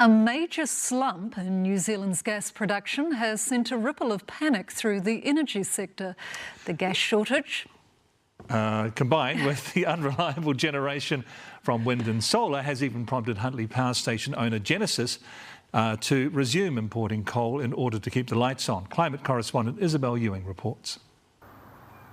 A major slump in New Zealand's gas production has sent a ripple of panic through the energy sector. The gas shortage, combined with the unreliable generation from wind and solar, has even prompted Huntly Power Station owner Genesis to resume importing coal in order to keep the lights on. Climate correspondent Isabel Ewing reports.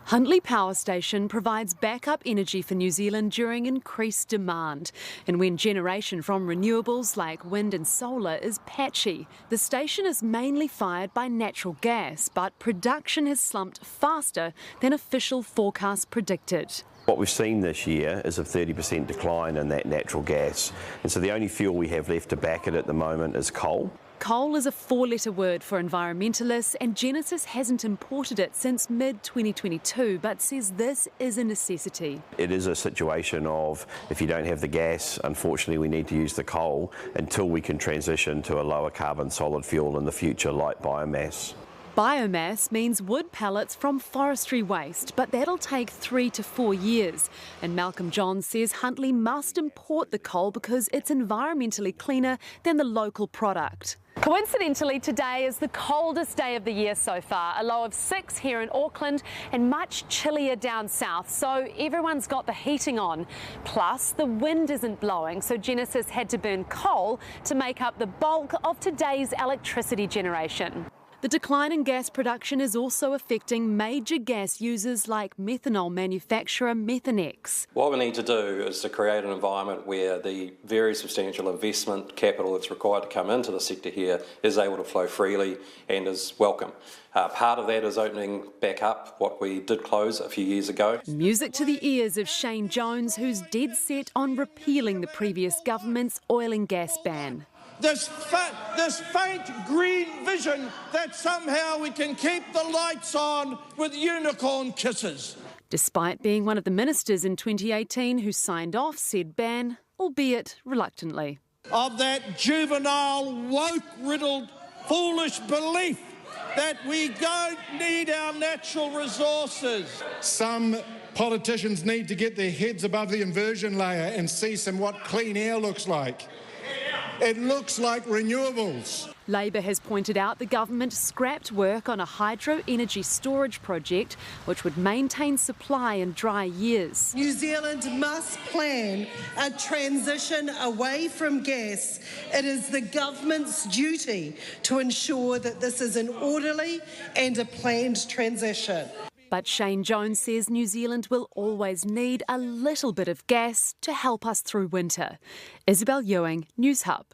Huntly Power Station provides backup energy for New Zealand during increased demand. And when generation from renewables like wind and solar is patchy, the station is mainly fired by natural gas, but production has slumped faster than official forecasts predicted. What we've seen this year is a 30% decline in that natural gas, and so the only fuel we have left to back it at the moment is coal. Coal is a four-letter word for environmentalists, and Genesis hasn't imported it since mid-2022, but says this is a necessity. It is a situation of, if you don't have the gas, unfortunately we need to use the coal until we can transition to a lower carbon solid fuel in the future like biomass. Biomass means wood pellets from forestry waste, but that'll take 3 to 4 years. And Malcolm John says Huntly must import the coal because it's environmentally cleaner than the local product. Coincidentally, today is the coldest day of the year so far, a low of 6 here in Auckland and much chillier down south, so everyone's got the heating on. Plus, the wind isn't blowing, so Genesis had to burn coal to make up the bulk of today's electricity generation. The decline in gas production is also affecting major gas users like methanol manufacturer Methanex. What we need to do is to create an environment where the very substantial investment capital that's required to come into the sector here is able to flow freely and is welcome. Part of that is opening back up what we did close a few years ago. Music to the ears of Shane Jones, who's dead set on repealing the previous government's oil and gas ban. This faint green vision that somehow we can keep the lights on with unicorn kisses. Despite being one of the ministers in 2018 who signed off said ban, albeit reluctantly. Of that juvenile, woke-riddled, foolish belief that we don't need our natural resources. Some politicians need to get their heads above the inversion layer and see what clean air looks like. It looks like renewables. Labor has pointed out the government scrapped work on a hydro energy storage project which would maintain supply in dry years. New Zealand must plan a transition away from gas. It is the government's duty to ensure that this is an orderly and a planned transition. But Shane Jones says New Zealand will always need a little bit of gas to help us through winter. Isabel Ewing, Newshub.